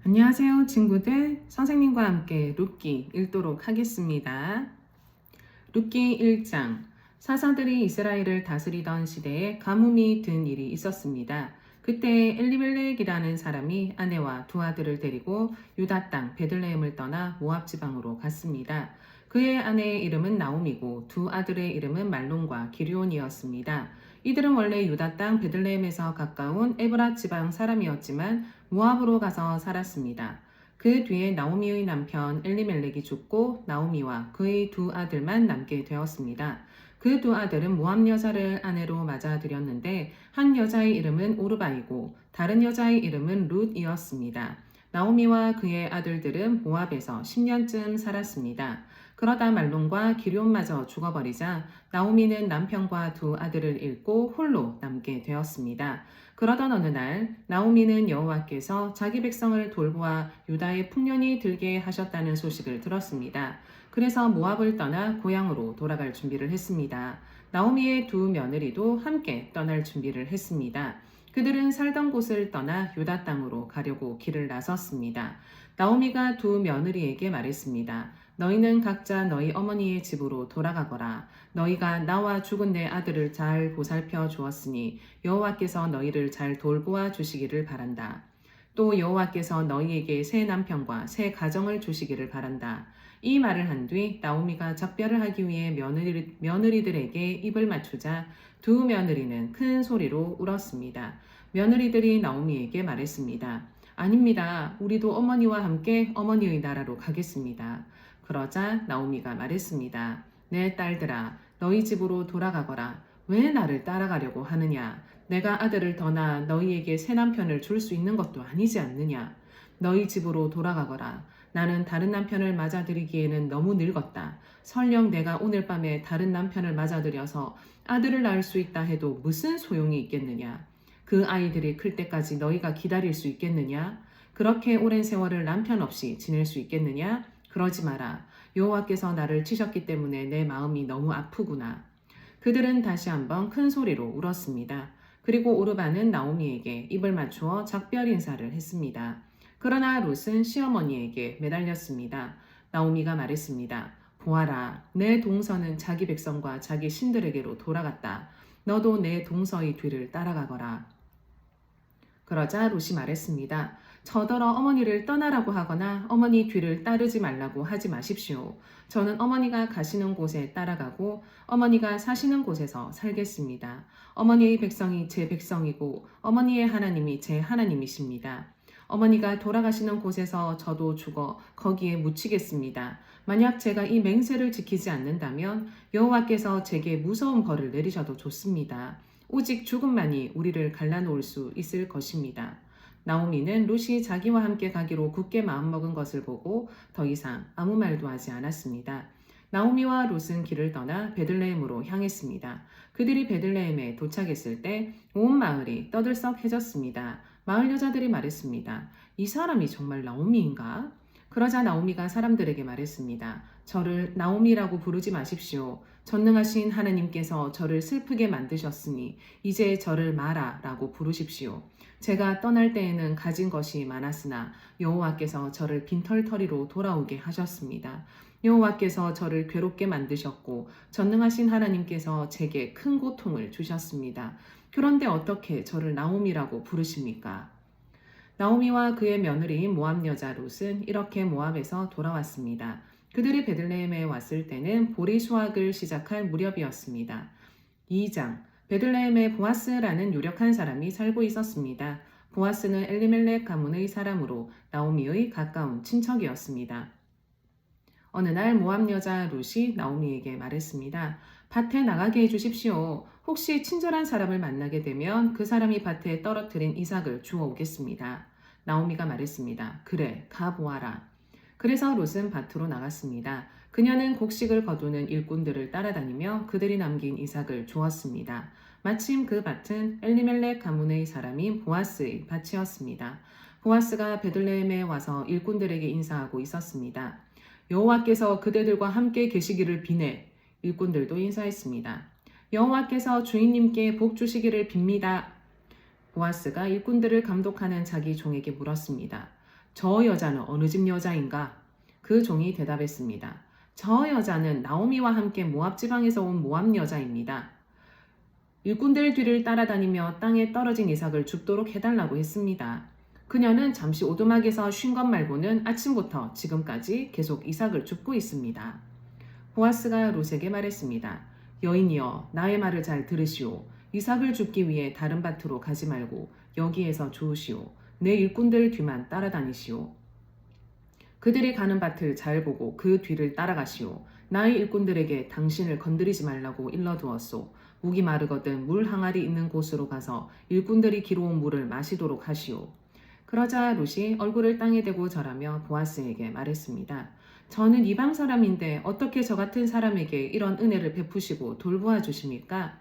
안녕하세요 친구들. 선생님과 함께 룻기 읽도록 하겠습니다. 룻기 1장. 사사들이 이스라엘을 다스리던 시대에 가뭄이 든 일이 있었습니다. 그때 엘리멜렉이라는 사람이 아내와 두 아들을 데리고 유다 땅 베들레헴을 떠나 모압 지방으로 갔습니다. 그의 아내의 이름은 나옴이고 두 아들의 이름은 말론과 기르온이었습니다. 이들은 원래 유다 땅 베들레헴에서 가까운 에브라 지방 사람이었지만 모압으로 가서 살았습니다. 그 뒤에 나오미의 남편 엘리멜렉이 죽고 나오미와 그의 두 아들만 남게 되었습니다. 그 두 아들은 모압 여자를 아내로 맞아들였는데 한 여자의 이름은 오르바이고 다른 여자의 이름은 룻이었습니다. 나오미와 그의 아들들은 모압에서 10년쯤 살았습니다. 그러다 말론과 기럯마저 죽어버리자 나오미는 남편과 두 아들을 잃고 홀로 남게 되었습니다. 그러던 어느 날 나오미는 여호와께서 자기 백성을 돌보아 유다에 풍년이 들게 하셨다는 소식을 들었습니다. 그래서 모압을 떠나 고향으로 돌아갈 준비를 했습니다. 나오미의 두 며느리도 함께 떠날 준비를 했습니다. 그들은 살던 곳을 떠나 유다 땅으로 가려고 길을 나섰습니다. 나오미가 두 며느리에게 말했습니다. 너희는 각자 너희 어머니의 집으로 돌아가거라. 너희가 나와 죽은 내 아들을 잘 보살펴 주었으니 여호와께서 너희를 잘 돌보아 주시기를 바란다. 또 여호와께서 너희에게 새 남편과 새 가정을 주시기를 바란다. 이 말을 한 뒤 나오미가 작별을 하기 위해 며느리들에게 입을 맞추자 두 며느리는 큰 소리로 울었습니다. 며느리들이 나오미에게 말했습니다. 아닙니다. 우리도 어머니와 함께 어머니의 나라로 가겠습니다. 그러자 나오미가 말했습니다. 내 딸들아, 너희 집으로 돌아가거라. 왜 나를 따라가려고 하느냐? 내가 아들을 더 낳아 너희에게 새 남편을 줄 수 있는 것도 아니지 않느냐? 너희 집으로 돌아가거라. 나는 다른 남편을 맞아들이기에는 너무 늙었다. 설령 내가 오늘 밤에 다른 남편을 맞아들여서 아들을 낳을 수 있다 해도 무슨 소용이 있겠느냐? 그 아이들이 클 때까지 너희가 기다릴 수 있겠느냐? 그렇게 오랜 세월을 남편 없이 지낼 수 있겠느냐? 그러지 마라. 여호와께서 나를 치셨기 때문에 내 마음이 너무 아프구나. 그들은 다시 한번 큰 소리로 울었습니다. 그리고 오르바는 나오미에게 입을 맞추어 작별 인사를 했습니다. 그러나 롯은 시어머니에게 매달렸습니다. 나오미가 말했습니다. 보아라, 내 동서는 자기 백성과 자기 신들에게로 돌아갔다. 너도 내 동서의 뒤를 따라가거라. 그러자 롯이 말했습니다. 저더러 어머니를 떠나라고 하거나 어머니 뒤를 따르지 말라고 하지 마십시오. 저는 어머니가 가시는 곳에 따라가고 어머니가 사시는 곳에서 살겠습니다. 어머니의 백성이 제 백성이고 어머니의 하나님이 제 하나님이십니다. 어머니가 돌아가시는 곳에서 저도 죽어 거기에 묻히겠습니다. 만약 제가 이 맹세를 지키지 않는다면 여호와께서 제게 무서운 벌을 내리셔도 좋습니다. 오직 죽음만이 우리를 갈라놓을 수 있을 것입니다. 나오미는 롯이 자기와 함께 가기로 굳게 마음먹은 것을 보고 더 이상 아무 말도 하지 않았습니다. 나오미와 롯은 길을 떠나 베들레헴으로 향했습니다. 그들이 베들레헴에 도착했을 때 온 마을이 떠들썩해졌습니다. 마을 여자들이 말했습니다. 이 사람이 정말 나오미인가? 그러자 나오미가 사람들에게 말했습니다. 저를 나오미라고 부르지 마십시오. 전능하신 하나님께서 저를 슬프게 만드셨으니 이제 저를 마라라고 부르십시오. 제가 떠날 때에는 가진 것이 많았으나 여호와께서 저를 빈털터리로 돌아오게 하셨습니다. 여호와께서 저를 괴롭게 만드셨고 전능하신 하나님께서 제게 큰 고통을 주셨습니다. 그런데 어떻게 저를 나오미라고 부르십니까? 나오미와 그의 며느리인 모압 여자 롯은 이렇게 모압에서 돌아왔습니다. 그들이 베들레헴에 왔을 때는 보리 수확을 시작할 무렵이었습니다. 2장. 베들레헴에 보아스라는 유력한 사람이 살고 있었습니다. 보아스는 엘리멜렉 가문의 사람으로 나오미의 가까운 친척이었습니다. 어느 날 모압 여자 롯이 나오미에게 말했습니다. 밭에 나가게 해주십시오. 혹시 친절한 사람을 만나게 되면 그 사람이 밭에 떨어뜨린 이삭을 주워 오겠습니다. 나오미가 말했습니다. 그래, 가보아라. 그래서 롯은 밭으로 나갔습니다. 그녀는 곡식을 거두는 일꾼들을 따라다니며 그들이 남긴 이삭을 주었습니다. 마침 그 밭은 엘리멜렉 가문의 사람인 보아스의 밭이었습니다. 보아스가 베들레헴에 와서 일꾼들에게 인사하고 있었습니다. 여호와께서 그대들과 함께 계시기를 비네. 일꾼들도 인사했습니다. 여호와께서 주인님께 복 주시기를 빕니다. 보아스가 일꾼들을 감독하는 자기 종에게 물었습니다. 저 여자는 어느 집 여자인가? 그 종이 대답했습니다. 저 여자는 나오미와 함께 모압 지방에서 온 모압 여자입니다. 일꾼들 뒤를 따라다니며 땅에 떨어진 이삭을 줍도록 해달라고 했습니다. 그녀는 잠시 오두막에서 쉰 것 말고는 아침부터 지금까지 계속 이삭을 줍고 있습니다. 보아스가 롯에게 말했습니다. 여인이여, 나의 말을 잘 들으시오. 이삭을 줍기 위해 다른 밭으로 가지 말고 여기에서 주우시오. 내 일꾼들 뒤만 따라다니시오. 그들이 가는 밭을 잘 보고 그 뒤를 따라가시오. 나의 일꾼들에게 당신을 건드리지 말라고 일러두었소. 목이 마르거든 물 항아리 있는 곳으로 가서 일꾼들이 기로운 물을 마시도록 하시오. 그러자 롯이 얼굴을 땅에 대고 절하며 보아스에게 말했습니다. 저는 이방 사람인데 어떻게 저 같은 사람에게 이런 은혜를 베푸시고 돌보아 주십니까?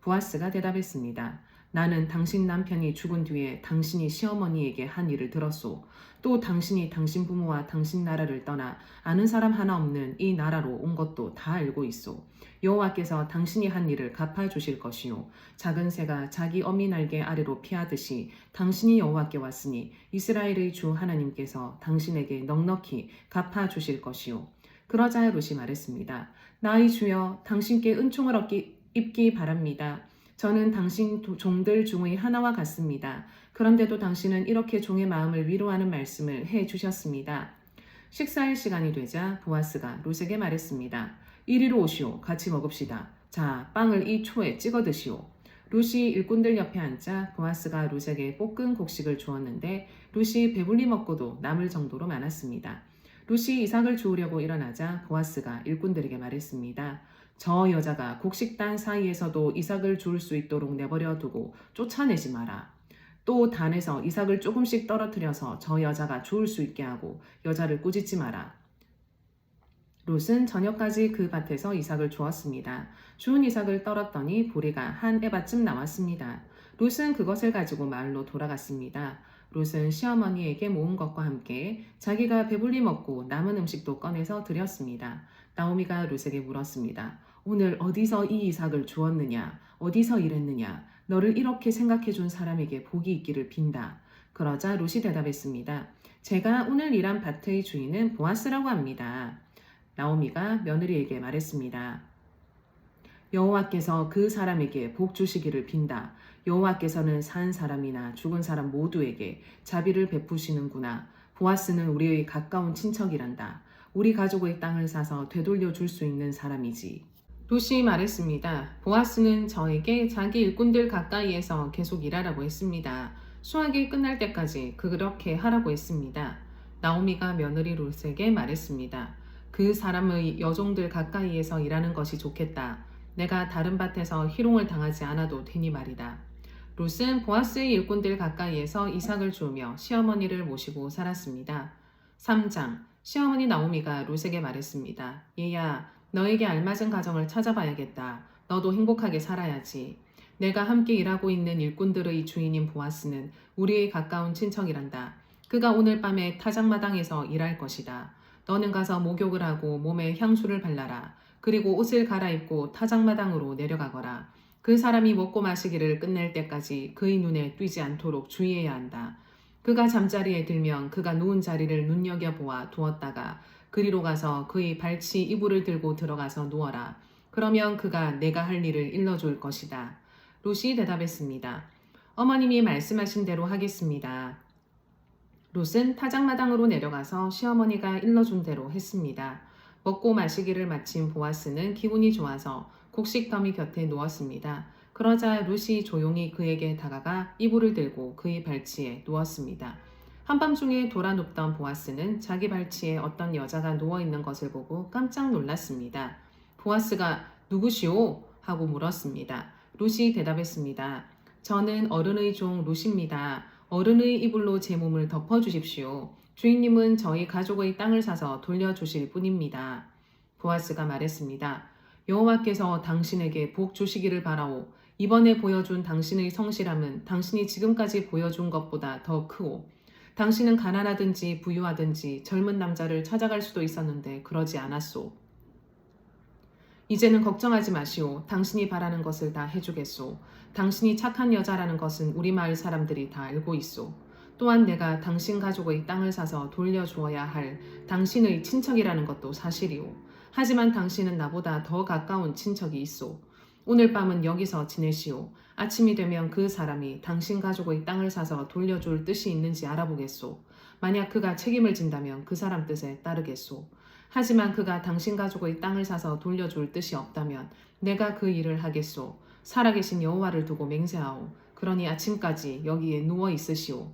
보아스가 대답했습니다. 나는 당신 남편이 죽은 뒤에 당신이 시어머니에게 한 일을 들었소. 또 당신이 당신 부모와 당신 나라를 떠나 아는 사람 하나 없는 이 나라로 온 것도 다 알고 있소. 여호와께서 당신이 한 일을 갚아주실 것이요. 작은 새가 자기 어미 날개 아래로 피하듯이 당신이 여호와께 왔으니 이스라엘의 주 하나님께서 당신에게 넉넉히 갚아주실 것이요. 그러자 롯이 말했습니다. 나의 주여, 당신께 은총을 입기 바랍니다. 저는 당신 종들 중의 하나와 같습니다. 그런데도 당신은 이렇게 종의 마음을 위로하는 말씀을 해 주셨습니다. 식사할 시간이 되자 보아스가 롯에게 말했습니다. 이리로 오시오. 같이 먹읍시다. 자, 빵을 이 초에 찍어 드시오. 롯이 일꾼들 옆에 앉자 보아스가 롯에게 볶은 곡식을 주었는데 롯이 배불리 먹고도 남을 정도로 많았습니다. 롯이 이삭을 주우려고 일어나자 보아스가 일꾼들에게 말했습니다. 저 여자가 곡식단 사이에서도 이삭을 주울 수 있도록 내버려 두고 쫓아내지 마라. 또 단에서 이삭을 조금씩 떨어뜨려서 저 여자가 주울 수 있게 하고 여자를 꾸짖지 마라. 롯은 저녁까지 그 밭에서 이삭을 주었습니다. 주운 이삭을 떨었더니 보리가 한 에바쯤 나왔습니다. 롯은 그것을 가지고 마을로 돌아갔습니다. 롯은 시어머니에게 모은 것과 함께 자기가 배불리 먹고 남은 음식도 꺼내서 드렸습니다. 나오미가 롯에게 물었습니다. 오늘 어디서 이 이삭을 주었느냐? 어디서 일했느냐? 너를 이렇게 생각해 준 사람에게 복이 있기를 빈다. 그러자 롯이 대답했습니다. 제가 오늘 일한 밭의 주인은 보아스라고 합니다. 나오미가 며느리에게 말했습니다. 여호와께서 그 사람에게 복 주시기를 빈다. 여호와께서는 산 사람이나 죽은 사람 모두에게 자비를 베푸시는구나. 보아스는 우리의 가까운 친척이란다. 우리 가족의 땅을 사서 되돌려 줄 수 있는 사람이지. 롯이 말했습니다. 보아스는 저에게 자기 일꾼들 가까이에서 계속 일하라고 했습니다. 수확이 끝날 때까지 그렇게 하라고 했습니다. 나오미가 며느리 롯에게 말했습니다. 그 사람의 여종들 가까이에서 일하는 것이 좋겠다. 내가 다른 밭에서 희롱을 당하지 않아도 되니 말이다. 롯은 보아스의 일꾼들 가까이에서 이삭을 주우며 시어머니를 모시고 살았습니다. 3장. 시어머니 나오미가 롯에게 말했습니다. 얘야, 너에게 알맞은 가정을 찾아봐야겠다. 너도 행복하게 살아야지. 내가 함께 일하고 있는 일꾼들의 주인인 보아스는 우리의 가까운 친척이란다. 그가 오늘 밤에 타작마당에서 일할 것이다. 너는 가서 목욕을 하고 몸에 향수를 발라라. 그리고 옷을 갈아입고 타작마당으로 내려가거라. 그 사람이 먹고 마시기를 끝낼 때까지 그의 눈에 띄지 않도록 주의해야 한다. 그가 잠자리에 들면 그가 누운 자리를 눈여겨보아 두었다가 그리로 가서 그의 발치 이불을 들고 들어가서 누워라. 그러면 그가 내가 할 일을 일러줄 것이다. 롯이 대답했습니다. 어머님이 말씀하신 대로 하겠습니다. 롯은 타작마당으로 내려가서 시어머니가 일러준 대로 했습니다. 먹고 마시기를 마친 보아스는 기분이 좋아서 곡식 더미 곁에 누웠습니다. 그러자 롯이 조용히 그에게 다가가 이불을 들고 그의 발치에 누웠습니다. 한밤중에 돌아 눕던 보아스는 자기 발치에 어떤 여자가 누워있는 것을 보고 깜짝 놀랐습니다. 보아스가 누구시오? 하고 물었습니다. 롯이 대답했습니다. 저는 어른의 종 롯입니다. 어른의 이불로 제 몸을 덮어주십시오. 주인님은 저희 가족의 땅을 사서 돌려주실 뿐입니다. 보아스가 말했습니다. 여호와께서 당신에게 복 주시기를 바라오. 이번에 보여준 당신의 성실함은 당신이 지금까지 보여준 것보다 더 크고 당신은 가난하든지 부유하든지 젊은 남자를 찾아갈 수도 있었는데 그러지 않았소. 이제는 걱정하지 마시오. 당신이 바라는 것을 다 해주겠소. 당신이 착한 여자라는 것은 우리 마을 사람들이 다 알고 있소. 또한 내가 당신 가족의 땅을 사서 돌려주어야 할 당신의 친척이라는 것도 사실이오. 하지만 당신은 나보다 더 가까운 친척이 있소. 오늘 밤은 여기서 지내시오. 아침이 되면 그 사람이 당신 가족의 땅을 사서 돌려줄 뜻이 있는지 알아보겠소. 만약 그가 책임을 진다면 그 사람 뜻에 따르겠소. 하지만 그가 당신 가족의 땅을 사서 돌려줄 뜻이 없다면 내가 그 일을 하겠소. 살아계신 여호와를 두고 맹세하오. 그러니 아침까지 여기에 누워 있으시오.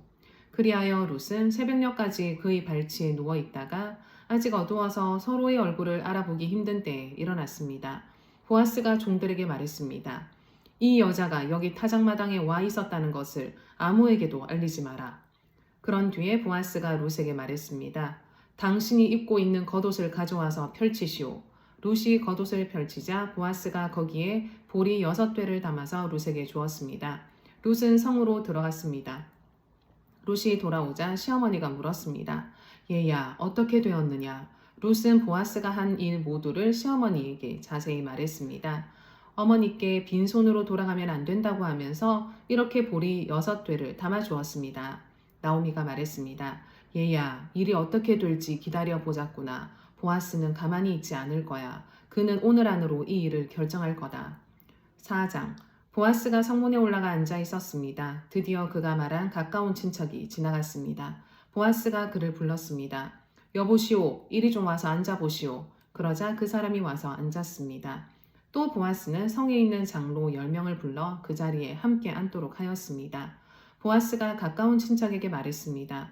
그리하여 룻은 새벽녘까지 그의 발치에 누워 있다가 아직 어두워서 서로의 얼굴을 알아보기 힘든 때에 일어났습니다. 보아스가 종들에게 말했습니다. 이 여자가 여기 타작마당에 와 있었다는 것을 아무에게도 알리지 마라. 그런 뒤에 보아스가 룻에게 말했습니다. 당신이 입고 있는 겉옷을 가져와서 펼치시오. 룻이 겉옷을 펼치자 보아스가 거기에 보리 6되를 담아서 룻에게 주었습니다. 룻은 성으로 들어갔습니다. 룻이 돌아오자 시어머니가 물었습니다. 얘야, 어떻게 되었느냐? 룻은 보아스가 한 일 모두를 시어머니에게 자세히 말했습니다. 어머니께 빈손으로 돌아가면 안 된다고 하면서 이렇게 보리 6되를 담아주었습니다. 나오미가 말했습니다. 얘야, 일이 어떻게 될지 기다려 보자꾸나. 보아스는 가만히 있지 않을 거야. 그는 오늘 안으로 이 일을 결정할 거다. 4장. 보아스가 성문에 올라가 앉아 있었습니다. 드디어 그가 말한 가까운 친척이 지나갔습니다. 보아스가 그를 불렀습니다. 여보시오, 이리 좀 와서 앉아보시오. 그러자 그 사람이 와서 앉았습니다. 또 보아스는 성에 있는 장로 10명을 불러 그 자리에 함께 앉도록 하였습니다. 보아스가 가까운 친척에게 말했습니다.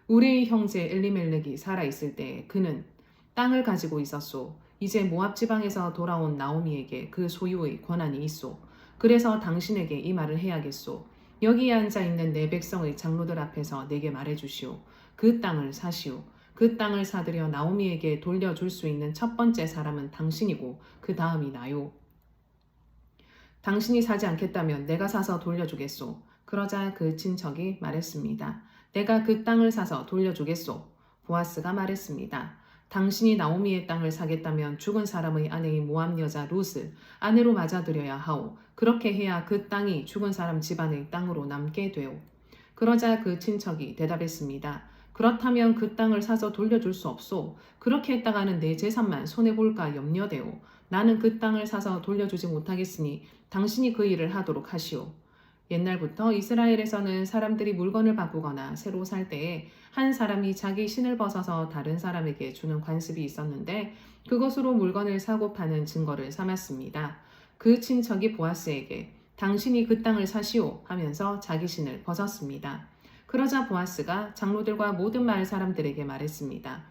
우리의 형제 엘리멜렉이 살아있을 때 그는 땅을 가지고 있었소. 이제 모압 지방에서 돌아온 나오미에게 그 소유의 권한이 있소. 그래서 당신에게 이 말을 해야겠소. 여기에 앉아있는 내 백성의 장로들 앞에서 내게 말해주시오. 그 땅을 사시오. 그 땅을 사들여 나오미에게 돌려줄 수 있는 첫 번째 사람은 당신이고 그 다음이 나요. 당신이 사지 않겠다면 내가 사서 돌려주겠소. 그러자 그 친척이 말했습니다. 내가 그 땅을 사서 돌려주겠소. 보아스가 말했습니다. 당신이 나오미의 땅을 사겠다면 죽은 사람의 아내의 모압 여자 룻을 아내로 맞아들여야 하오. 그렇게 해야 그 땅이 죽은 사람 집안의 땅으로 남게 되오. 그러자 그 친척이 대답했습니다. 그렇다면 그 땅을 사서 돌려줄 수 없소. 그렇게 했다가는 내 재산만 손해볼까 염려되오. 나는 그 땅을 사서 돌려주지 못하겠으니 당신이 그 일을 하도록 하시오. 옛날부터 이스라엘에서는 사람들이 물건을 바꾸거나 새로 살 때에 한 사람이 자기 신을 벗어서 다른 사람에게 주는 관습이 있었는데 그것으로 물건을 사고 파는 증거를 삼았습니다. 그 친척이 보아스에게 당신이 그 땅을 사시오 하면서 자기 신을 벗었습니다. 그러자 보아스가 장로들과 모든 마을 사람들에게 말했습니다.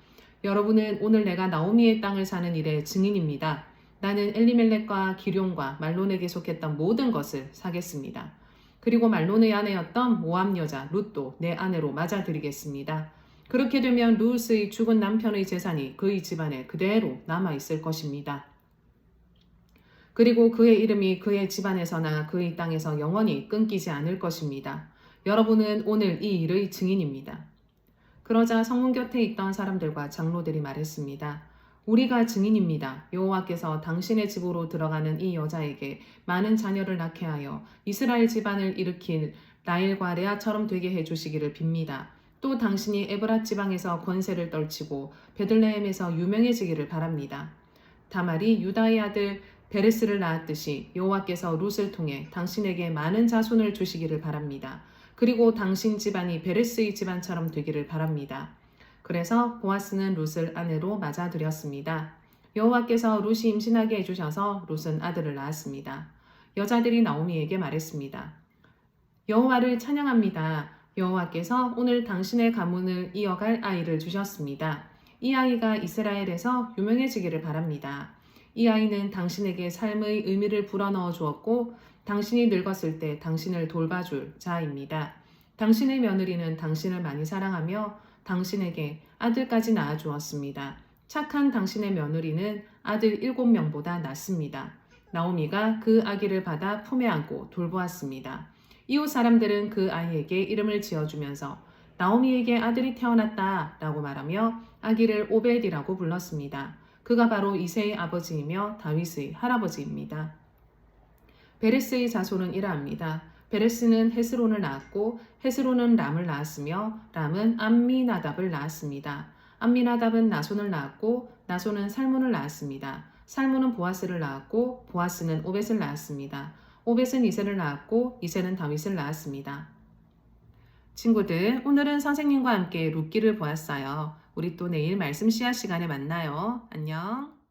여러분은 오늘 내가 나오미의 땅을 사는 일의 증인입니다. 나는 엘리멜렉과 기룡과 말론에게 속했던 모든 것을 사겠습니다. 그리고 말론의 아내였던 모압 여자 룻도 내 아내로 맞아들이겠습니다. 그렇게 되면 룻의 죽은 남편의 재산이 그의 집안에 그대로 남아있을 것입니다. 그리고 그의 이름이 그의 집안에서나 그의 땅에서 영원히 끊기지 않을 것입니다. 여러분은 오늘 이 일의 증인입니다. 그러자 성문 곁에 있던 사람들과 장로들이 말했습니다. 우리가 증인입니다. 여호와께서 당신의 집으로 들어가는 이 여자에게 많은 자녀를 낳게 하여 이스라엘 집안을 일으킨 라헬과 레아처럼 되게 해주시기를 빕니다. 또 당신이 에브랏 지방에서 권세를 떨치고 베들레헴에서 유명해지기를 바랍니다. 다말이 유다의 아들 베레스를 낳았듯이 여호와께서 룻을 통해 당신에게 많은 자손을 주시기를 바랍니다. 그리고 당신 집안이 베레스의 집안처럼 되기를 바랍니다. 그래서 보아스는 룻을 아내로 맞아들였습니다. 여호와께서 룻이 임신하게 해주셔서 룻은 아들을 낳았습니다. 여자들이 나오미에게 말했습니다. 여호와를 찬양합니다. 여호와께서 오늘 당신의 가문을 이어갈 아이를 주셨습니다. 이 아이가 이스라엘에서 유명해지기를 바랍니다. 이 아이는 당신에게 삶의 의미를 불어넣어 주었고 당신이 늙었을 때 당신을 돌봐줄 자입니다. 당신의 며느리는 당신을 많이 사랑하며 당신에게 아들까지 낳아주었습니다. 착한 당신의 며느리는 아들 7명보다 낫습니다. 나오미가 그 아기를 받아 품에 안고 돌보았습니다. 이웃 사람들은 그 아이에게 이름을 지어주면서 나오미에게 아들이 태어났다 라고 말하며 아기를 오벳이라고 불렀습니다. 그가 바로 이새의 아버지이며 다윗의 할아버지입니다. 베레스의 자손은 이러합니다. 베레스는 헤스론을 낳았고 헤스론은 람을 낳았으며 람은 암미나답을 낳았습니다. 암미나답은 나손을 낳았고 나손은 살몬을 낳았습니다. 살몬은 보아스를 낳았고 보아스는 오벳을 낳았습니다. 오벳은 이새를 낳았고 이새는 다윗을 낳았습니다. 친구들, 오늘은 선생님과 함께 룻기를 보았어요. 우리 또 내일 말씀 씨앗 시간에 만나요. 안녕.